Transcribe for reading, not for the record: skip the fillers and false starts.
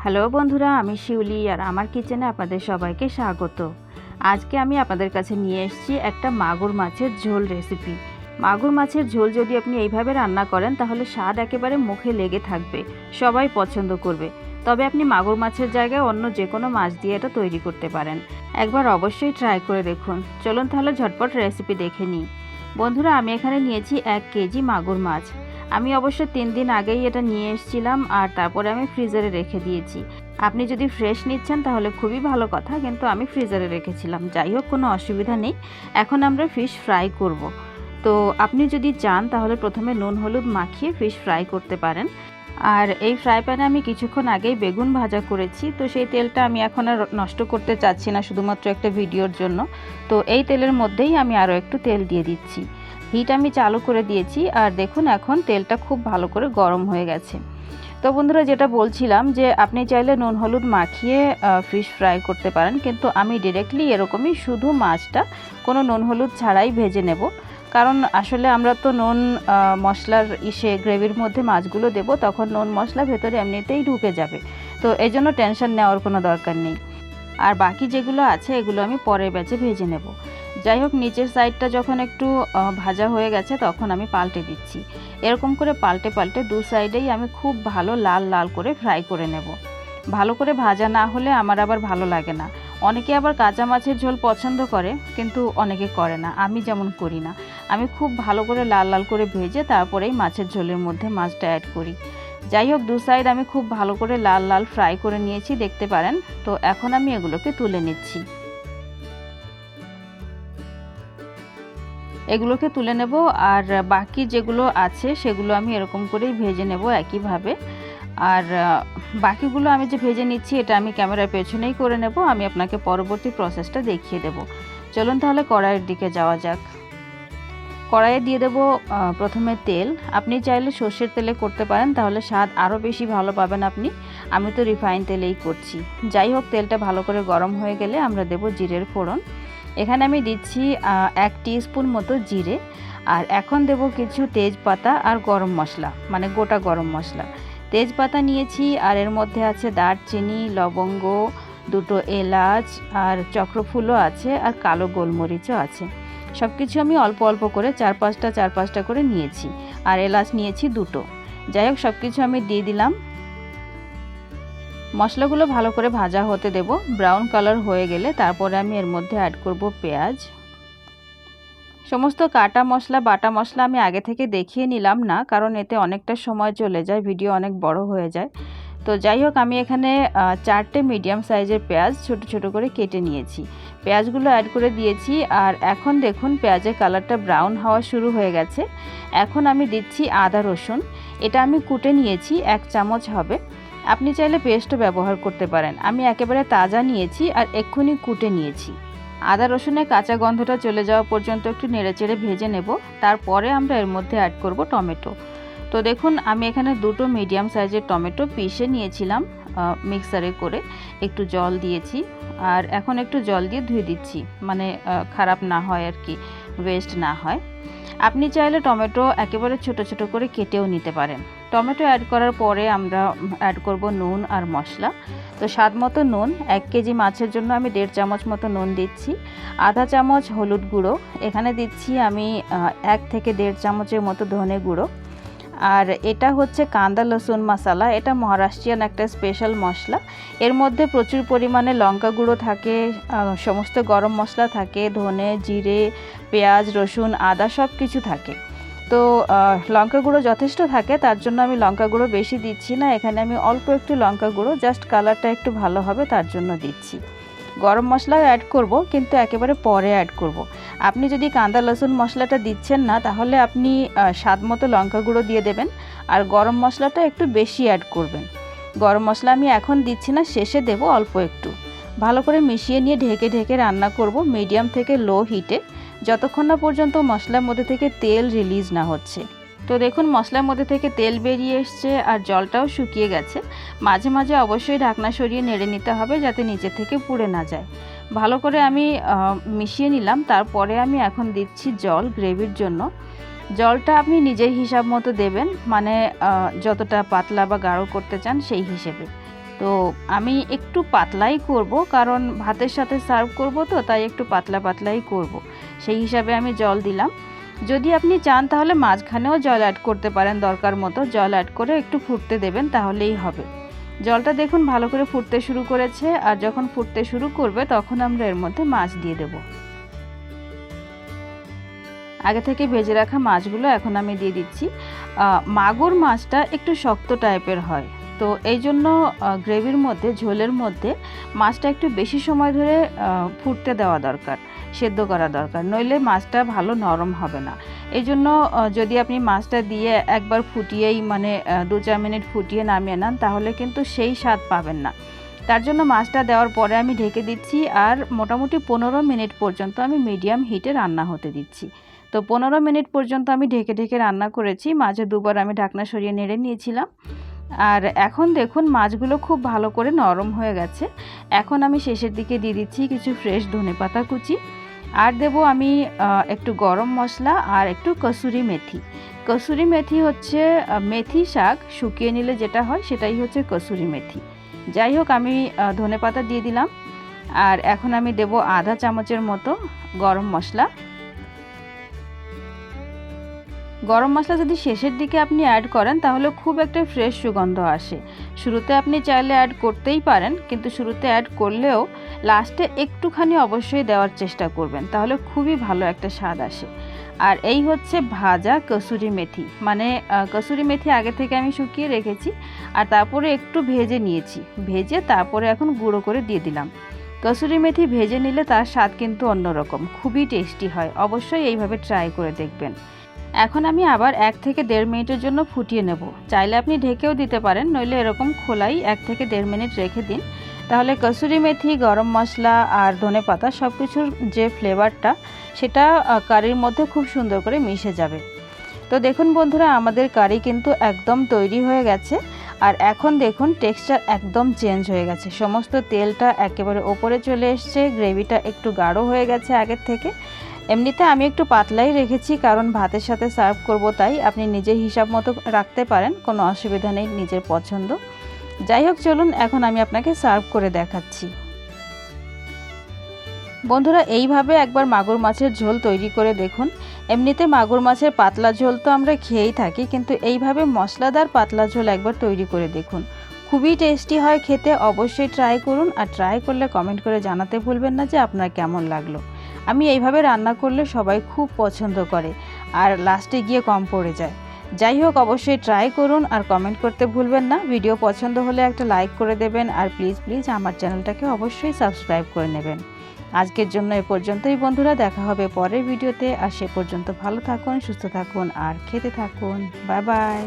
Hello বন্ধুরা, আমি শিউলি আর আমার কিচেনে আপনাদের সবাইকে স্বাগত। আজকে আমি আপনাদের কাছে নিয়ে এসেছি একটা মাগুর মাছের ঝোল রেসিপি। মাগুর মাছের ঝোল যদি আপনি এইভাবে রান্না করেন তাহলে স্বাদ একেবারে মুখে লেগে থাকবে, সবাই পছন্দ করবে। তবে আপনি মাগুর মাছের জায়গায় অন্য যে কোনো মাছ দিয়ে এটা তৈরি করতে পারেন। একবার অবশ্যই ট্রাই করে দেখুন। চলুন তাহলে ঝটপট রেসিপি দেখে নিই। বন্ধুরা, আমি এখানে নিয়েছি 1 কেজি মাগুর মাছ। আমি অবশ্য 3 দিন আগেই এটা নিয়ে এসেছিলাম আর তারপরে আমি ফ্রিজারে রেখে দিয়েছি। আপনি যদি ফ্রেশ নিচ্ছেন তাহলে খুবই ভালো কথা, কিন্তু আমি ফ্রিজারে রেখেছিলাম। যাই হোক, কোনো অসুবিধা নেই। এখন আমরা ফিশ ফ্রাই করব। তো আপনি যদি চান তাহলে প্রথমে নুন হলুদ মাখিয়ে ফিশ ফ্রাই করতে পারেন। আর এই ফ্রাই প্যানে আমি কিছুক্ষণ আগেই বেগুন ভাজা করেছি, তো সেই তেলটা আমি এখন আর নষ্ট করতে চাচ্ছি না, শুধুমাত্র একটা ভিডিওর জন্য। তো এই তেলের মধ্যেই আমি আরও একটু তেল দিয়ে দিচ্ছি। হিট আমি চালু করে দিয়েছি আর দেখুন এখন তেলটা খুব ভালো করে গরম হয়ে গেছে। তো বন্ধুরা, যেটা বলছিলাম যে আপনি চাইলে নুন হলুদ মাখিয়ে ফিশ ফ্রাই করতে পারেন, কিন্তু আমি ডিরেক্টলি এরকমই শুধু মাছটা কোনো নুন হলুদ ছাড়াই ভেজে নেব। কারণ আসলে আমরা তো নুন মশলার গ্রেভির মধ্যে মাছগুলো দেব, তখন নুন মশলা ভেতরে এমনিতেই ঢুকে যাবে। তো এই জন্য টেনশন নেওয়ার কোনো দরকার নেই। আর বাকি যেগুলো আছে এগুলো আমি পরের ব্যাচে ভেজে নেব। যাই হোক, নিচের সাইডটা যখন একটু ভাজা হয়ে গেছে তখন আমি পাল্টে দিচ্ছি। এরকম করে পাল্টে পাল্টে দু সাইডেই আমি খুব ভালো লাল লাল করে ফ্রাই করে নেব। ভালো করে ভাজা না হলে আমার আবার ভালো লাগে না। অনেকে আবার কাঁচা মাছের ঝোল পছন্দ করে, কিন্তু অনেকে করে না, আমি যেমন করি না। আমি খুব ভালো করে লাল লাল করে ভেজে তারপরেই মাছের ঝোলের মধ্যে মাছটা অ্যাড করি। যাই হোক, দু সাইড আমি খুব ভালো করে লাল লাল ফ্রাই করে নিয়েছি, দেখতে পারেন। তো এখন আমি এগুলোকে তুলে নিচ্ছি। এগুলোকে তুলে নেব আর বাকি যেগুলো আছে সেগুলো আমি এরকম করেই ভেজে নেব একইভাবে। আর বাকিগুলো আমি যে ভেজে নিচ্ছি এটা আমি ক্যামেরার পেছনেই করে নেব, আমি আপনাকে পরবর্তী প্রসেসটা দেখিয়ে দেব। চলুন তাহলে কড়াইয়ের দিকে যাওয়া যাক। কড়াইয়ে দিয়ে দেব প্রথমে তেল। আপনি চাইলে সর্ষের তেলে করতে পারেন, তাহলে স্বাদ আরও বেশি ভালো পাবেন আপনি। আমি তো রিফাইন তেলেই করছি। যাই হোক, তেলটা ভালো করে গরম হয়ে গেলে আমরা দেব জিরের ফোড়ন। এখানে আমি দিচ্ছি 1 টিস্পুন মতো জিরে। আর এখন দেব কিছু তেজপাতা আর গরম মশলা, মানে গোটা গরম মশলা। তেজপাতা নিয়েছি আর এর মধ্যে আছে দারচিনি, লবঙ্গ, 2টো এলাচ আর চক্রফুলও আছে আর কালো গোলমরিচও আছে। সব কিছু আমি অল্প অল্প করে 4-5টা করে নিয়েছি। আর এলাচ নিয়েছি 2টো। যাই হোক, সব কিছু আমি দিয়ে দিলাম। মশলাগুলো ভালো করে ভাজা হতে দেব। ব্রাউন কালার হয়ে গেলে তারপরে আমি এর মধ্যে অ্যাড করব পেঁয়াজ। সমস্ত কাটা মশলা বাটা মশলা আমি আগে থেকে দেখিয়ে নিলাম না, কারণ এতে অনেকটা সময় চলে যায়, ভিডিও অনেক বড় হয়ে যায়। তো যাই হোক, আমি এখানে 4টে মিডিয়াম সাইজের পেঁয়াজ ছোট ছোট করে কেটে নিয়েছি। পেঁয়াজগুলো অ্যাড করে দিয়েছি আর এখন দেখুন পেঁয়াজের কালারটা ব্রাউন হওয়া শুরু হয়ে গেছে। এখন আমি দিচ্ছি আদা রসুন। এটা আমি কুটে নিয়েছি, 1 চামচ হবে। আপনি চাইলে পেস্টও ব্যবহার করতে পারেন। আমি একেবারে তাজা নিয়েছি আর এক্ষুনি কুটে নিয়েছি। আদা রসুনের কাঁচা গন্ধটা চলে যাওয়া পর্যন্ত একটু নেড়েচেড়ে ভেজে নেব। তারপরে আমরা এর মধ্যে অ্যাড করব টমেটো। তো দেখুন, আমি এখানে 2টো মিডিয়াম সাইজের টমেটো পিষে নিয়েছিলাম মিক্সারে করে, একটু জল দিয়েছি। আর এখন একটু জল দিয়ে ধুয়ে দিচ্ছি, মানে খারাপ না হয় আর কি, ওয়েস্ট না হয়। আপনি চাইলে টমেটো একেবারে ছোট ছোট করে কেটেও নিতে পারেন। টমেটো অ্যাড করার পরে আমরা অ্যাড করব নুন আর মশলা। তো স্বাদ মতো নুন, 1 কেজি মাছের জন্য আমি 1.5 চামচ মতো নুন দিচ্ছি। আধা চামচ হলুদ গুঁড়ো, এখানে দিচ্ছি আমি 1 থেকে 1.5 চামচের মতো ধনে গুঁড়ো। আর এটা হচ্ছে কান্দা লসুন মশলা, এটা মহারাষ্ট্রিয়ান একটা স্পেশাল মশলা। এর মধ্যে প্রচুর পরিমাণে লঙ্কা গুঁড়ো থাকে, সমস্ত গরম মশলা থাকে, ধনে জিরে পেঁয়াজ রসুন আদা সব কিছু থাকে। তো লঙ্কা গুঁড়ো যথেষ্ট থাকে, তার জন্য আমি লঙ্কা গুঁড়ো বেশি দিচ্ছি না। এখানে আমি অল্প একটু লঙ্কা গুঁড়ো, জাস্ট কালারটা একটু ভালো হবে তার জন্য দিচ্ছি। গরম মশলাও অ্যাড করব, কিন্তু একেবারে পরে অ্যাড করব। আপনি যদি কাঁদা লসুন মশলাটা দিচ্ছেন না, তাহলে আপনি স্বাদ মতো লঙ্কা গুঁড়ো দিয়ে দেবেন আর গরম মশলাটা একটু বেশি অ্যাড করবেন। গরম মশলা আমি এখন দিচ্ছি না, শেষে দেব অল্প একটু। ভালো করে মিশিয়ে নিয়ে ঢেকে ঢেকে রান্না করব মিডিয়াম থেকে লো হিটে, যতক্ষণ না পর্যন্ত মশলার মধ্যে থেকে তেল রিলিজ না হচ্ছে। তো দেখুন, মশলার মধ্যে থেকে তেল বেরিয়ে এসছে আর জলটাও শুকিয়ে গেছে। মাঝে মাঝে অবশ্যই ঢাকনা সরিয়ে নেড়ে নিতে হবে, যাতে নিচে থেকে পুড়ে না যায়। ভালো করে আমি মিশিয়ে নিলাম। তারপরে আমি এখন দিচ্ছি জল গ্রেভির জন্য। জলটা আপনি নিজের হিসাব মতো দেবেন, মানে যতটা পাতলা বা গাঢ় করতে চান সেই হিসেবে। তো আমি একটু পাতলাই করব, কারণ ভাতের সাথে সার্ভ করব, তো তাই একটু পাতলা পাতলাই করব। সেই হিসাবে আমি জল দিলাম। যদি আপনি চান তাহলে মাঝখানেও জল অ্যাড করতে পারেন, দরকার মতো জল অ্যাড করে একটু ফুটতে দেবেন, তাহলেই হবে। জলটা দেখুন ভালো করে ফুটতে শুরু করেছে, আর যখন ফুটতে শুরু করবে তখন আমরা এর মধ্যে মাছ দিয়ে দেব। আগে থেকে ভেজে রাখা মাছগুলো এখন আমি দিয়ে দিচ্ছি। মাগুর মাছটা একটু শক্ত টাইপের হয়, তো এই জন্য গ্রেভির মধ্যে, ঝোলের মধ্যে মাছটা একটু বেশি সময় ধরে ফুটতে দেওয়া দরকার, সেদ্ধ করা দরকার, নইলে মাছটা ভালো নরম হবে না। এই জন্য যদি আপনি মাছটা দিয়ে একবার ফুটিয়েই মানে 2-4 মিনিট ফুটিয়ে নামিয়ে নেন, তাহলে কিন্তু সেই স্বাদ পাবেন না। তার জন্য মাছটা দেওয়ার পরে আমি ঢেকে দিচ্ছি, আর মোটামুটি 15 মিনিট পর্যন্ত আমি মিডিয়াম হিটে রান্না হতে দিচ্ছি। তো 15 মিনিট পর্যন্ত আমি ঢেকে ঢেকে রান্না করেছি। মাঝে দুবার আমি ঢাকনা সরিয়ে নেড়ে নিয়েছিলাম। আর এখন দেখুন মাছগুলো খুব ভালো করে নরম হয়ে গেছে। এখন আমি শেষের দিকে দিয়ে দিচ্ছি কিছু ফ্রেশ ধনেপাতা কুচি, আর দেব আমি একটু গরম মশলা আর একটু কসুরি মেথি। কসুরি মেথি হচ্ছে মেথি শাক শুকিয়ে নিলে যেটা হয়, সেটাই হচ্ছে কসুরি মেথি। যাই হোক, আমি ধনেপাতা দিয়ে দিলাম। আর এখন আমি দেব আধা চামচের মতো গরম মশলা। গরম মশলা যদি শেষের দিকে আপনি অ্যাড করেন তাহলে খুব একটা ফ্রেশ সুগন্ধ আসে। শুরুতে আপনি চাইলে অ্যাড করতেই পারেন, কিন্তু শুরুতে অ্যাড করলেও লাস্টে একটুখানি অবশ্যই দেওয়ার চেষ্টা করবেন, তাহলে খুবই ভালো একটা স্বাদ আসে। আর এই হচ্ছে ভাজা কসুরি মেথি, মানে কসুরি মেথি আগে থেকে আমি শুকিয়ে রেখেছি, আর তারপরে একটু ভেজে নিয়েছি, ভেজে তারপরে এখন গুঁড়ো করে দিয়ে দিলাম। কসুরি মেথি ভেজে নিলে তার স্বাদ কিন্তু অন্যরকম, খুবই টেস্টি হয়। অবশ্যই এইভাবে ট্রাই করে দেখবেন। এখন আমি আবার 1 থেকে 1.5 মিনিটের জন্য ফুটিয়ে নেব। চাইলে আপনি ঢেকেও দিতে পারেন, নইলে এরকম খোলাই 1 থেকে 1.5 মিনিট রেখে দিন, তাহলে কসুরি মেথি, গরম মশলা আর ধনেপাতা সব কিছুর যে ফ্লেভারটা, সেটা কারির মধ্যে খুব সুন্দর করে মিশে যাবে। তো দেখুন বন্ধুরা, আমাদের কারি কিন্তু একদম তৈরি হয়ে গেছে। আর এখন দেখুন টেক্সচার একদম চেঞ্জ হয়ে গেছে, সমস্ত তেলটা একেবারে ওপরে চলে এসছে, গ্রেভিটা একটু গাঢ় হয়ে গেছে আগের থেকে। এমনিতে আমি একটু পাতলাই রেখেছি, কারণ ভাতের সাথে সার্ভ করব, তাই আপনি নিজের হিসাব মতো রাখতে পারেন, কোনো অসুবিধা নেই, নিজের পছন্দ। যাই হোক, চলুন এখন আমি আপনাকে সার্ভ করে দেখাচ্ছি। বন্ধুরা, এইভাবে একবার মাগুর মাছের ঝোল তৈরি করে দেখুন। এমনিতে মাগুর মাছের পাতলা ঝোল তো আমরা খেয়েই থাকি, কিন্তু এইভাবে মশলাদার পাতলা ঝোল একবার তৈরি করে দেখুন, খুবই টেস্টি হয় খেতে। অবশ্যই ট্রাই করুন, আর ট্রাই করলে কমেন্ট করে জানাতে ভুলবেন না যে আপনার কেমন লাগলো। আমি এইভাবে রান্না করলে সবাই খুব পছন্দ করে, আর লাস্টে গিয়ে কম পড়ে যায়। যাই হোক, অবশ্যই ট্রাই করুন আর কমেন্ট করতে ভুলবেন না। ভিডিও পছন্দ হলে একটা লাইক করে দেবেন, আর প্লিজ প্লিজ আমার চ্যানেলটাকে অবশ্যই সাবস্ক্রাইব করে নেবেন। আজকের জন্য এ পর্যন্তই বন্ধুরা, দেখা হবে পরের ভিডিওতে। আর সে পর্যন্ত ভালো থাকুন, সুস্থ থাকুন আর খেতে থাকুন। Bye bye.